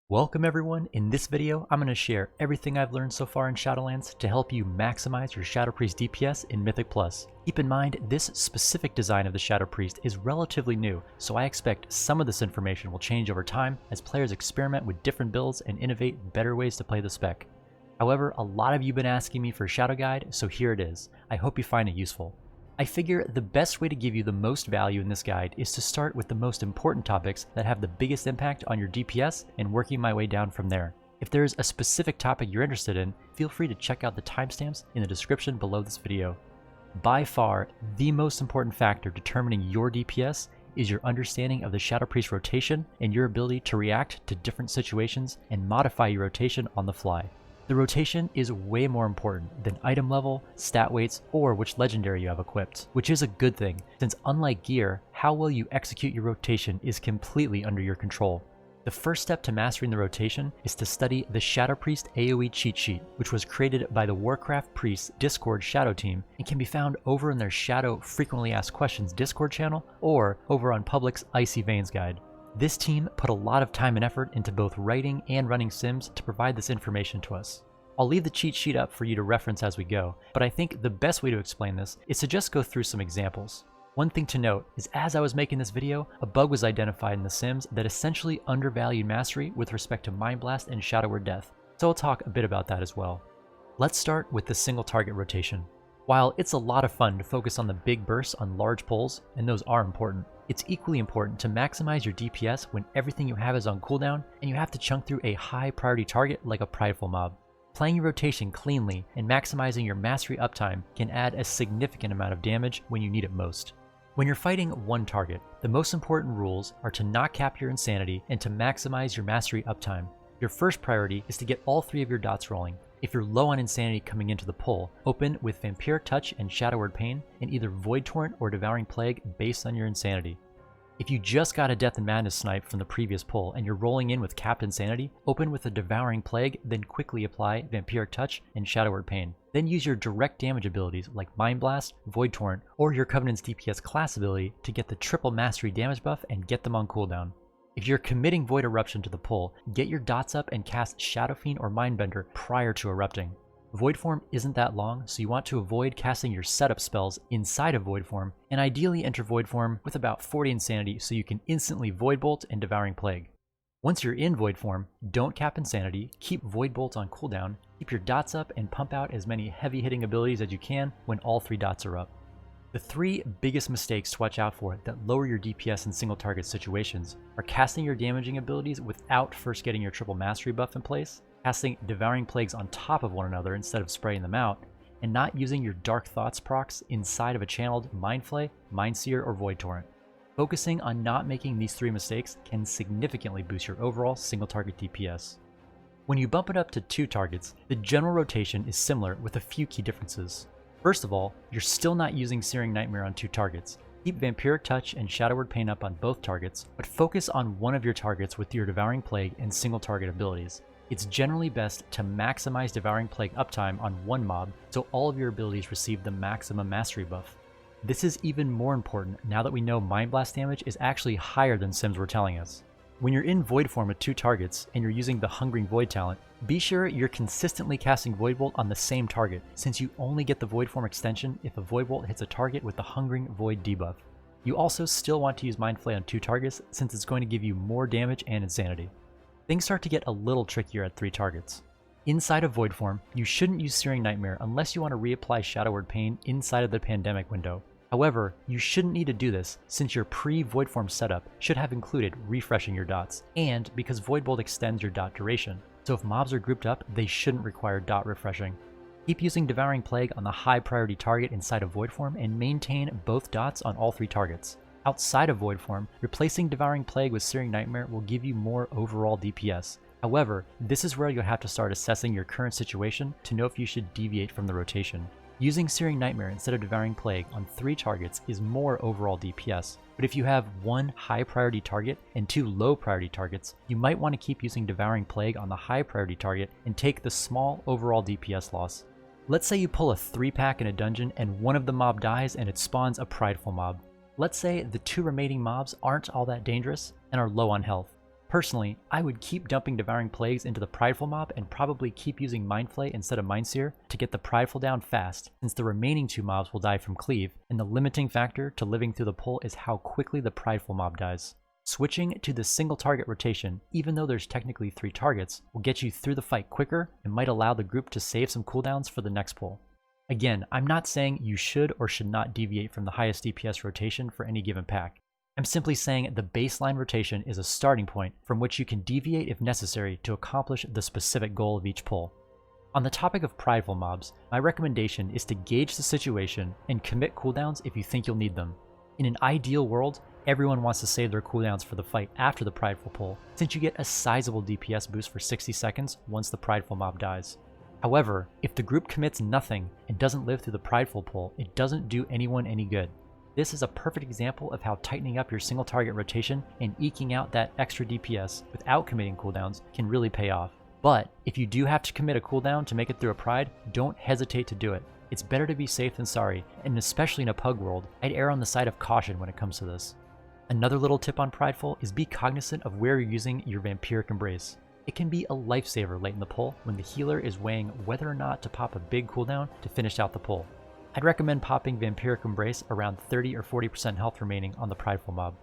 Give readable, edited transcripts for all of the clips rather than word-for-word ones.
Welcome everyone. In this video, I'm going to share everything I've learned so far in Shadowlands to help you maximize your Shadow Priest DPS in Mythic Plus. Keep in mind, this specific design of the Shadow Priest is relatively new, so I expect some of this information will change over time as players experiment with different builds and innovate better ways to play the spec. However, a lot of you have been asking me for a Shadow Guide, so here it is. I hope you find it useful. I figure the best way to give you the most value in this guide is to start with the most important topics that have the biggest impact on your DPS and working my way down from there. If there is a specific topic you're interested in, feel free to check out the timestamps in the description below this video. By far, the most important factor determining your DPS is your understanding of the Shadow Priest rotation and your ability to react to different situations and modify your rotation on the fly. The rotation is way more important than item level, stat weights, or which legendary you have equipped, which is a good thing, since unlike gear, how well you execute your rotation is completely under your control. The first step to mastering the rotation is to study the Shadow Priest AoE cheat sheet, which was created by the Warcraft Priests Discord Shadow team and can be found over in their Shadow Frequently Asked Questions Discord channel or over on Public's Icy Veins guide. This team put a lot of time and effort into both writing and running sims to provide this information to us. I'll leave the cheat sheet up for you to reference as we go, but I think the best way to explain this is to just go through some examples. One thing to note is as I was making this video, a bug was identified in the sims that essentially undervalued mastery with respect to Mind Blast and Shadow Word Death, so I'll talk a bit about that as well. Let's start with the single target rotation. While it's a lot of fun to focus on the big bursts on large pulls, and those are important, it's equally important to maximize your DPS when everything you have is on cooldown and you have to chunk through a high priority target like a prideful mob. Playing your rotation cleanly and maximizing your mastery uptime can add a significant amount of damage when you need it most. When you're fighting one target, the most important rules are to not cap your insanity and to maximize your mastery uptime. Your first priority is to get all three of your dots rolling. If you're low on insanity coming into the pull, open with Vampiric Touch and Shadow Word Pain and either Void Torrent or Devouring Plague based on your insanity. If you just got a Death and Madness snipe from the previous pull and you're rolling in with capped insanity, open with a Devouring Plague, then quickly apply Vampiric Touch and Shadow Word Pain. Then use your direct damage abilities like Mind Blast, Void Torrent, or your Covenant's DPS class ability to get the triple mastery damage buff and get them on cooldown. If you're committing Void Eruption to the pull, get your dots up and cast Shadow Fiend or Mindbender prior to erupting. Void Form isn't that long, so you want to avoid casting your setup spells inside of Void Form, and ideally enter Void Form with about 40 insanity so you can instantly Void Bolt and Devouring Plague. Once you're in Void Form, don't cap insanity, keep Void Bolt on cooldown, keep your dots up and pump out as many heavy hitting abilities as you can when all three dots are up. The three biggest mistakes to watch out for that lower your DPS in single target situations are casting your damaging abilities without first getting your triple mastery buff in place, casting Devouring Plagues on top of one another instead of spraying them out, and not using your Dark Thoughts procs inside of a channeled Mind Flay, Mind Seer, or Void Torrent. Focusing on not making these three mistakes can significantly boost your overall single target DPS. When you bump it up to 2 targets, the general rotation is similar with a few key differences. First of all, you're still not using Searing Nightmare on 2 targets. Keep Vampiric Touch and Shadow Word Pain up on both targets, but focus on one of your targets with your Devouring Plague and single target abilities. It's generally best to maximize Devouring Plague uptime on one mob so all of your abilities receive the maximum mastery buff. This is even more important now that we know Mind Blast damage is actually higher than sims were telling us. When you're in Void Form with 2 targets and you're using the Hungering Void talent, be sure you're consistently casting Void Bolt on the same target, since you only get the Void Form extension if a Void Bolt hits a target with the Hungering Void debuff. You also still want to use Mind Flay on 2 targets since it's going to give you more damage and insanity. Things start to get a little trickier at 3 targets. Inside of Void Form, you shouldn't use Searing Nightmare unless you want to reapply Shadow Word Pain inside of the Pandemic window. However, you shouldn't need to do this since your pre-Void Form setup should have included refreshing your dots, and because Void Bolt extends your dot duration, so if mobs are grouped up, they shouldn't require dot refreshing. Keep using Devouring Plague on the high priority target inside of Void Form and maintain both dots on all 3 targets. Outside of Void Form, replacing Devouring Plague with Searing Nightmare will give you more overall DPS. However, this is where you'll have to start assessing your current situation to know if you should deviate from the rotation. Using Searing Nightmare instead of Devouring Plague on 3 targets is more overall DPS, but if you have 1 high priority target and 2 low priority targets, you might want to keep using Devouring Plague on the high priority target and take the small overall DPS loss. Let's say you pull a 3-pack in a dungeon and one of the mob dies and it spawns a prideful mob. Let's say the 2 remaining mobs aren't all that dangerous and are low on health. Personally, I would keep dumping Devouring Plagues into the Prideful mob and probably keep using Mind Flay instead of Mind Sear to get the Prideful down fast, since the remaining 2 mobs will die from Cleave, and the limiting factor to living through the pull is how quickly the Prideful mob dies. Switching to the single target rotation, even though there's technically 3 targets, will get you through the fight quicker and might allow the group to save some cooldowns for the next pull. Again, I'm not saying you should or should not deviate from the highest DPS rotation for any given pack. I'm simply saying the baseline rotation is a starting point from which you can deviate if necessary to accomplish the specific goal of each pull. On the topic of prideful mobs, my recommendation is to gauge the situation and commit cooldowns if you think you'll need them. In an ideal world, everyone wants to save their cooldowns for the fight after the prideful pull, since you get a sizable DPS boost for 60 seconds once the prideful mob dies. However, if the group commits nothing and doesn't live through the prideful pull, it doesn't do anyone any good. This is a perfect example of how tightening up your single target rotation and eking out that extra DPS without committing cooldowns can really pay off. But if you do have to commit a cooldown to make it through a pride, don't hesitate to do it. It's better to be safe than sorry, and especially in a pug world, I'd err on the side of caution when it comes to this. Another little tip on prideful is be cognizant of where you're using your Vampiric Embrace. It can be a lifesaver late in the pull when the healer is weighing whether or not to pop a big cooldown to finish out the pull. I'd recommend popping Vampiric Embrace around 30 or 40% health remaining on the prideful mob.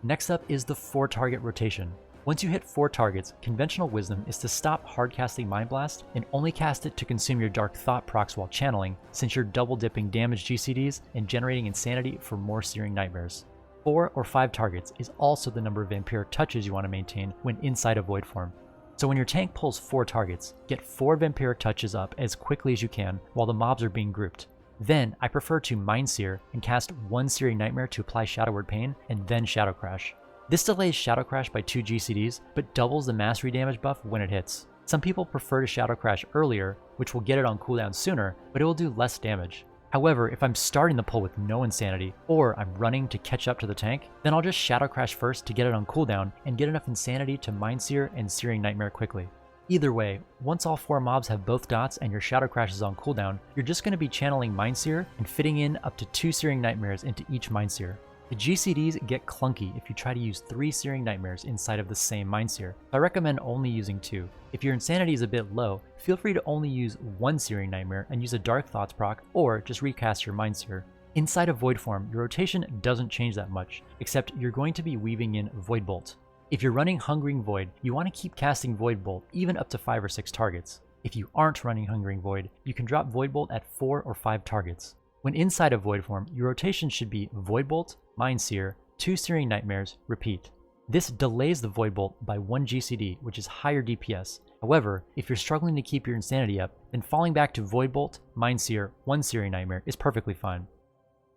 Next up is the 4 target rotation. Once you hit 4 targets, conventional wisdom is to stop hard casting Mind Blast and only cast it to consume your Dark Thought procs while channeling, since you're double dipping damage GCDs and generating Insanity for more Searing Nightmares. 4 or 5 targets is also the number of Vampiric touches you want to maintain when inside of Void form. So when your tank pulls 4 targets, get 4 Vampiric touches up as quickly as you can while the mobs are being grouped. Then, I prefer to Mind Sear and cast 1 Searing Nightmare to apply Shadow Word Pain, and then Shadow Crash. This delays Shadow Crash by 2 GCDs, but doubles the mastery damage buff when it hits. Some people prefer to Shadow Crash earlier, which will get it on cooldown sooner, but it will do less damage. However, if I'm starting the pull with no Insanity, or I'm running to catch up to the tank, then I'll just Shadow Crash first to get it on cooldown and get enough Insanity to Mind Sear and Searing Nightmare quickly. Either way, once all 4 mobs have both dots and your Shadow Crash is on cooldown, you're just going to be channeling Mind Sear and fitting in up to 2 Searing Nightmares into each Mind Sear. The GCDs get clunky if you try to use 3 Searing Nightmares inside of the same Mind Sear. I recommend only using 2. If your Insanity is a bit low, feel free to only use 1 Searing Nightmare and use a Dark Thoughts proc, or just recast your Mind Sear. Inside of Void form, your rotation doesn't change that much, except you're going to be weaving in Void Bolt. If you're running Hungering Void, you want to keep casting Void Bolt even up to 5 or 6 targets. If you aren't running Hungering Void, you can drop Void Bolt at 4 or 5 targets. When inside of Void form, your rotation should be Void Bolt, Mind Sear, 2 Searing Nightmares, repeat. This delays the Void Bolt by 1 GCD, which is higher DPS. However, if you're struggling to keep your Insanity up, then falling back to Void Bolt, Mind Sear, 1 Searing Nightmare is perfectly fine.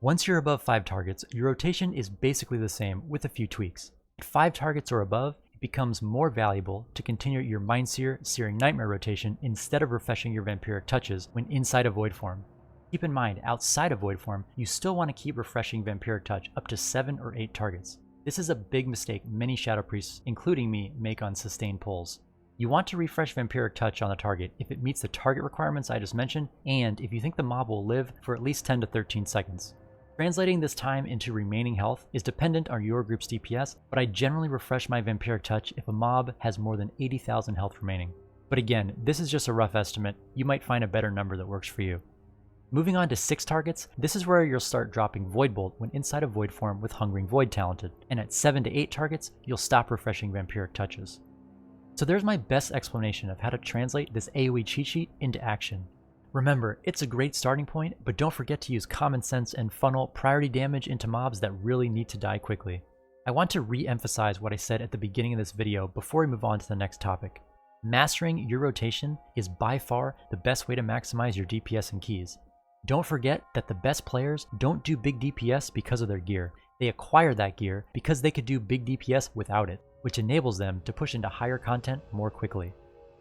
Once you're above 5 targets, your rotation is basically the same with a few tweaks. At 5 targets or above, it becomes more valuable to continue your Mind Sear, Searing Nightmare rotation instead of refreshing your Vampiric touches when inside of Void form. Keep in mind, outside of Void form, you still want to keep refreshing Vampiric touch up to 7 or 8 targets. This is a big mistake many Shadow Priests, including me, make on sustained pulls. You want to refresh Vampiric touch on the target if it meets the target requirements I just mentioned, and if you think the mob will live for at least 10 to 13 seconds. Translating this time into remaining health is dependent on your group's DPS, but I generally refresh my Vampiric touch if a mob has more than 80,000 health remaining. But again, this is just a rough estimate. You might find a better number that works for you. Moving on to 6 targets, this is where you'll start dropping Void Bolt when inside of Void form with Hungering Void talented, and at 7 to 8 targets, you'll stop refreshing Vampiric touches. So there's my best explanation of how to translate this AoE cheat sheet into action. Remember, it's a great starting point, but don't forget to use common sense and funnel priority damage into mobs that really need to die quickly. I want to re-emphasize what I said at the beginning of this video before we move on to the next topic. Mastering your rotation is by far the best way to maximize your DPS and keys. Don't forget that the best players don't do big DPS because of their gear. They acquire that gear because they could do big DPS without it, which enables them to push into higher content more quickly.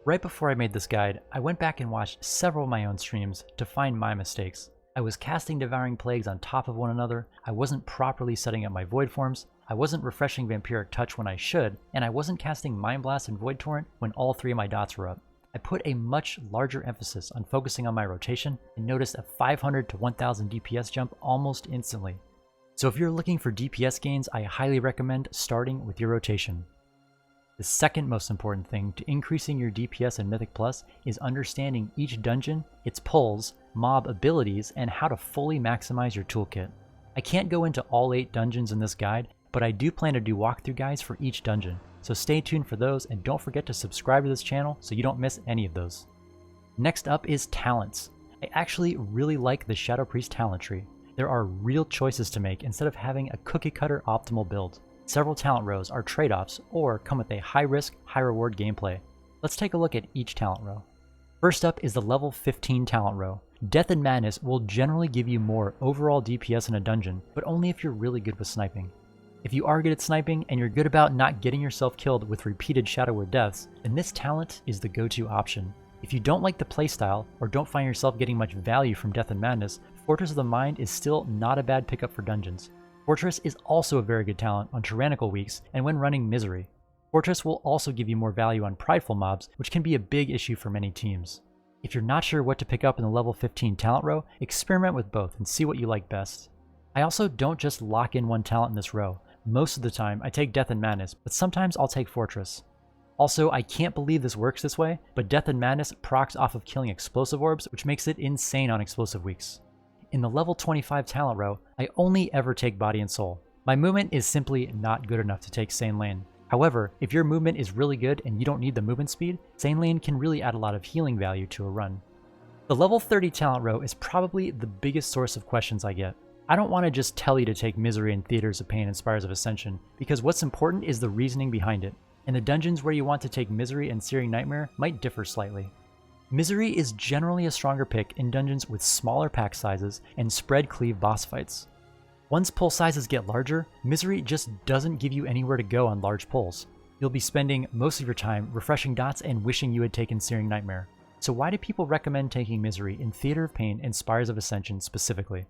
Right before I made this guide, I went back and watched several of my own streams to find my mistakes. I was casting Devouring Plagues on top of one another, I wasn't properly setting up my Void forms, I wasn't refreshing Vampiric touch when I should, and I wasn't casting Mind Blast and Void Torrent when all 3 of my dots were up. I put a much larger emphasis on focusing on my rotation and noticed a 500 to 1000 DPS jump almost instantly. So if you're looking for DPS gains, I highly recommend starting with your rotation. The second most important thing to increasing your DPS in Mythic Plus is understanding each dungeon, its pulls, mob abilities, and how to fully maximize your toolkit. I can't go into all 8 dungeons in this guide, but I do plan to do walkthrough guides for each dungeon, so stay tuned for those and don't forget to subscribe to this channel so you don't miss any of those. Next up is talents. I actually really like the Shadow Priest talent tree. There are real choices to make instead of having a cookie cutter optimal build. Several talent rows are trade-offs or come with a high-risk, high-reward gameplay. Let's take a look at each talent row. First up is the level 15 talent row. Death and Madness will generally give you more overall DPS in a dungeon, but only if you're really good with sniping. If you are good at sniping and you're good about not getting yourself killed with repeated Shadow Word deaths, then this talent is the go-to option. If you don't like the playstyle or don't find yourself getting much value from Death and Madness, Fortress of the Mind is still not a bad pickup for dungeons. Fortress is also a very good talent on tyrannical weeks and when running Misery. Fortress will also give you more value on prideful mobs, which can be a big issue for many teams. If you're not sure what to pick up in the level 15 talent row, experiment with both and see what you like best. I also don't just lock in one talent in this row. Most of the time I take Death and Madness, but sometimes I'll take Fortress. Also, I can't believe this works this way, but Death and Madness procs off of killing explosive orbs, which makes it insane on explosive weeks. In the level 25 talent row, I only ever take Body and Soul. My movement is simply not good enough to take Sane Lane. However, if your movement is really good and you don't need the movement speed, Sane Lane can really add a lot of healing value to a run. The level 30 talent row is probably the biggest source of questions I get. I don't want to just tell you to take Misery and Theaters of Pain and Spires of Ascension, because what's important is the reasoning behind it, and the dungeons where you want to take Misery and Searing Nightmare might differ slightly. Misery is generally a stronger pick in dungeons with smaller pack sizes and spread cleave boss fights. Once pull sizes get larger, Misery just doesn't give you anywhere to go on large pulls. You'll be spending most of your time refreshing dots and wishing you had taken Searing Nightmare. So why do people recommend taking Misery in Theater of Pain and Spires of Ascension specifically?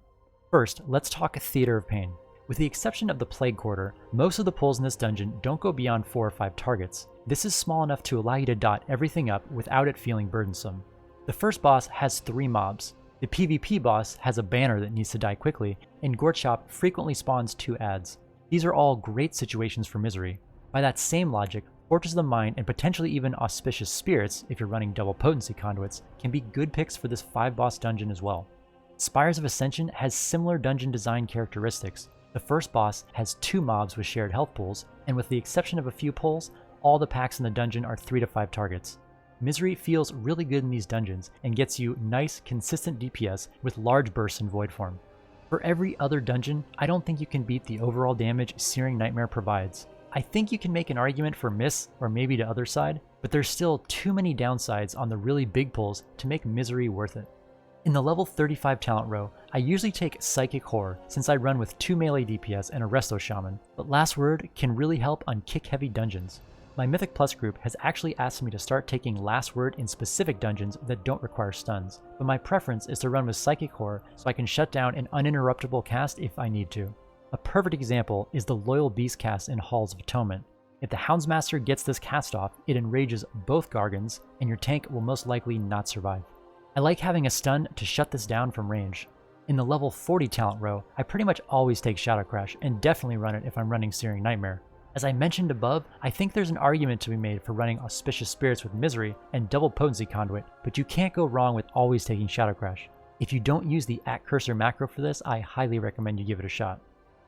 First, let's talk Theater of Pain. With the exception of the Plague Quarter, most of the pulls in this dungeon don't go beyond 4 or 5 targets. This is small enough to allow you to dot everything up without it feeling burdensome. The first boss has 3 mobs. The PvP boss has a banner that needs to die quickly, and Gortshop frequently spawns 2 adds. These are all great situations for Misery. By that same logic, Fortress of the Mind and potentially even Auspicious Spirits, if you're running double potency conduits, can be good picks for this 5-boss dungeon as well. Spires of Ascension has similar dungeon design characteristics. The first boss has 2 mobs with shared health pools, and with the exception of a few pulls, all the packs in the dungeon are 3 to 5 targets. Misery feels really good in these dungeons and gets you nice, consistent DPS with large bursts in Void form. For every other dungeon, I don't think you can beat the overall damage Searing Nightmare provides. I think you can make an argument for Miss or maybe to other side, but there's still too many downsides on the really big pulls to make Misery worth it. In the level 35 talent row, I usually take Psychic Horror since I run with 2 melee DPS and a Resto Shaman, but Last Word can really help on kick-heavy dungeons. My Mythic Plus group has actually asked me to start taking Last Word in specific dungeons that don't require stuns, but my preference is to run with Psychic Horror so I can shut down an uninterruptible cast if I need to. A perfect example is the Loyal Beast cast in Halls of Atonement. If the Houndsmaster gets this cast off, it enrages both Gargans, and your tank will most likely not survive. I like having a stun to shut this down from range. In the level 40 talent row, I pretty much always take Shadow Crash, and definitely run it if I'm running Searing Nightmare. As I mentioned above, I think there's an argument to be made for running Auspicious Spirits with Misery and Double Potency Conduit, but you can't go wrong with always taking Shadow Crash. If you don't use the @cursor macro for this, I highly recommend you give it a shot.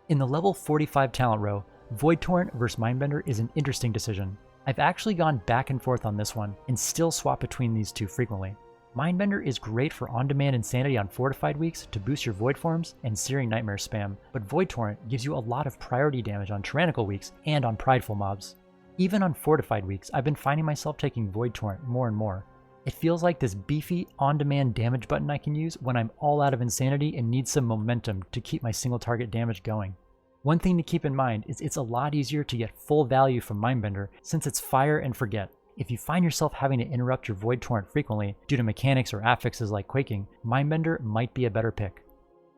In the level 45 talent row, Void Torrent vs Mindbender is an interesting decision. I've actually gone back and forth on this one, and still swap between these two frequently. Mindbender is great for on-demand insanity on fortified weeks to boost your Void forms and Searing Nightmare spam, but Void Torrent gives you a lot of priority damage on tyrannical weeks and on prideful mobs. Even on fortified weeks, I've been finding myself taking Void Torrent more and more. It feels like this beefy, on-demand damage button I can use when I'm all out of insanity and need some momentum to keep my single target damage going. One thing to keep in mind is it's a lot easier to get full value from Mindbender since it's fire and forget. If you find yourself having to interrupt your Void Torrent frequently due to mechanics or affixes like quaking, Mindbender might be a better pick.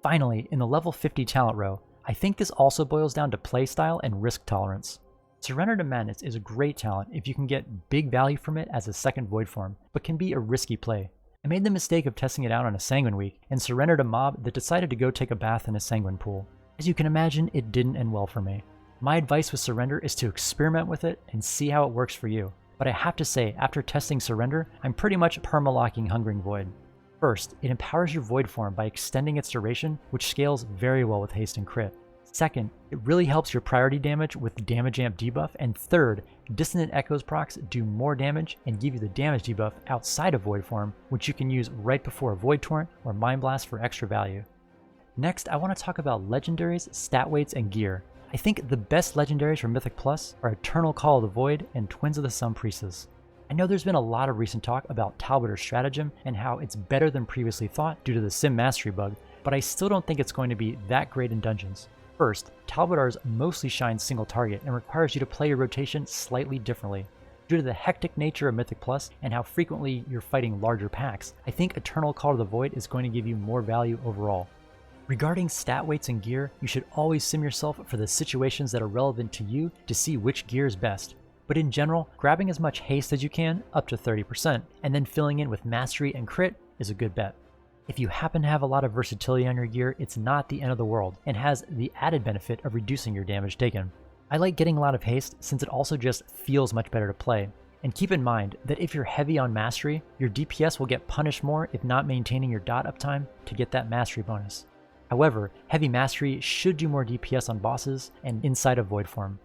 Finally, in the level 50 talent row, I think this also boils down to playstyle and risk tolerance. Surrender to Madness is a great talent if you can get big value from it as a second Void form, but can be a risky play. I made the mistake of testing it out on a Sanguine week and surrendered a mob that decided to go take a bath in a Sanguine pool. As you can imagine, it didn't end well for me. My advice with Surrender is to experiment with it and see how it works for you. But I have to say, after testing Surrender, I'm pretty much permalocking Hungering Void. First, it empowers your Void form by extending its duration, which scales very well with haste and crit. Second, it really helps your priority damage with damage amp debuff. And third, Dissonant Echoes procs do more damage and give you the damage debuff outside of Void form, which you can use right before a Void Torrent or Mind Blast for extra value. Next, I want to talk about legendaries, stat weights, and gear. I think the best legendaries for Mythic Plus are Eternal Call of the Void and Twins of the Sun Priestess. I know there's been a lot of recent talk about Talbot's stratagem and how it's better than previously thought due to the Sim Mastery bug, but I still don't think it's going to be that great in dungeons. First, Talbot's mostly shines single target and requires you to play your rotation slightly differently. Due to the hectic nature of Mythic Plus and how frequently you're fighting larger packs, I think Eternal Call of the Void is going to give you more value overall. Regarding stat weights and gear, you should always sim yourself for the situations that are relevant to you to see which gear is best. But in general, grabbing as much haste as you can, up to 30%, and then filling in with mastery and crit is a good bet. If you happen to have a lot of versatility on your gear, it's not the end of the world, and has the added benefit of reducing your damage taken. I like getting a lot of haste since it also just feels much better to play. And keep in mind that if you're heavy on mastery, your DPS will get punished more if not maintaining your dot uptime to get that mastery bonus. However, heavy mastery should do more DPS on bosses and inside of Void form.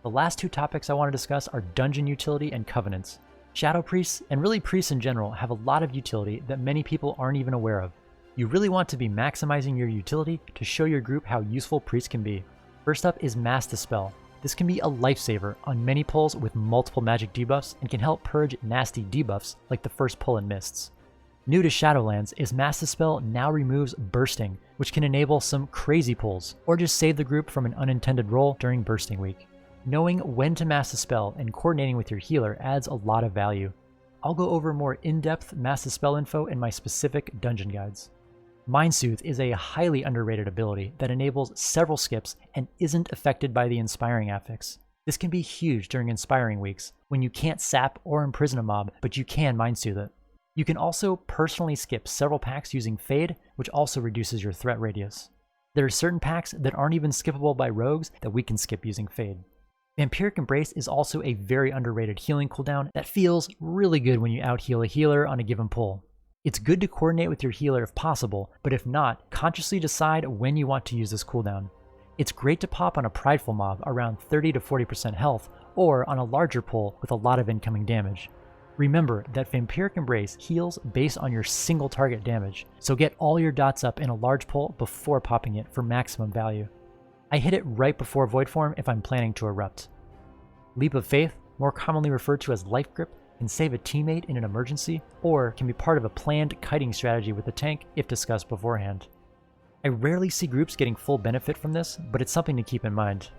The last two topics I want to discuss are dungeon utility and covenants. Shadow priests, and really priests in general, have a lot of utility that many people aren't even aware of. You really want to be maximizing your utility to show your group how useful priests can be. First up is Mass Dispel. This can be a lifesaver on many pulls with multiple magic debuffs and can help purge nasty debuffs like the first pull in Mists. New to Shadowlands is Mass Dispel now removes Bursting, which can enable some crazy pulls, or just save the group from an unintended roll during Bursting week. Knowing when to Mass Dispel and coordinating with your healer adds a lot of value. I'll go over more in-depth Mass Dispel info in my specific dungeon guides. Mind Soothe is a highly underrated ability that enables several skips and isn't affected by the Inspiring affix. This can be huge during Inspiring weeks, when you can't sap or imprison a mob, but you can Mind Soothe it. You can also personally skip several packs using Fade, which also reduces your threat radius. There are certain packs that aren't even skippable by rogues that we can skip using Fade. Vampiric Embrace is also a very underrated healing cooldown that feels really good when you out-heal a healer on a given pull. It's good to coordinate with your healer if possible, but if not, consciously decide when you want to use this cooldown. It's great to pop on a prideful mob around 30 to 40% health, or on a larger pull with a lot of incoming damage. Remember that Vampiric Embrace heals based on your single target damage, so get all your dots up in a large pull before popping it for maximum value. I hit it right before Void form if I'm planning to erupt. Leap of Faith, more commonly referred to as Life Grip, can save a teammate in an emergency, or can be part of a planned kiting strategy with the tank if discussed beforehand. I rarely see groups getting full benefit from this, but it's something to keep in mind.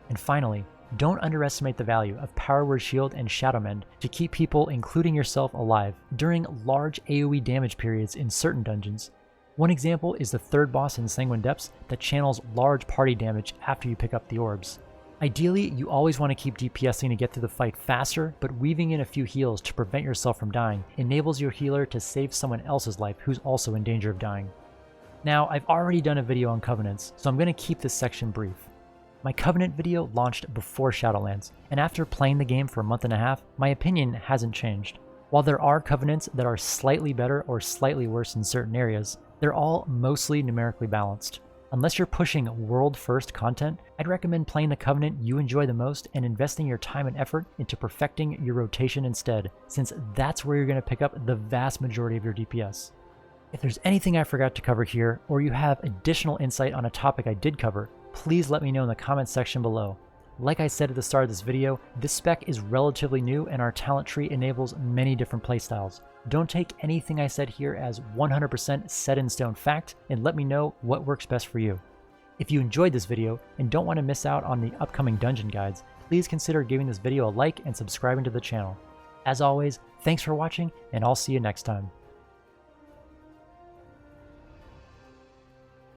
And finally, don't underestimate the value of Power Word Shield and Shadow Mend to keep people, including yourself, alive during large AoE damage periods in certain dungeons. One example is the third boss in Sanguine Depths that channels large party damage after you pick up the orbs. Ideally, you always want to keep DPSing to get through the fight faster, but weaving in a few heals to prevent yourself from dying enables your healer to save someone else's life who's also in danger of dying. Now, I've already done a video on Covenants, so I'm going to keep this section brief. My Covenant video launched before Shadowlands, and after playing the game for a month and a half, my opinion hasn't changed. While there are Covenants that are slightly better or slightly worse in certain areas, they're all mostly numerically balanced. Unless you're pushing world-first content, I'd recommend playing the Covenant you enjoy the most and investing your time and effort into perfecting your rotation instead, since that's where you're going to pick up the vast majority of your DPS. If there's anything I forgot to cover here, or you have additional insight on a topic I did cover, please let me know in the comments section below. Like I said at the start of this video, this spec is relatively new and our talent tree enables many different playstyles. Don't take anything I said here as 100% set in stone fact, and let me know what works best for you. If you enjoyed this video and don't want to miss out on the upcoming dungeon guides, please consider giving this video a like and subscribing to the channel. As always, thanks for watching, and I'll see you next time.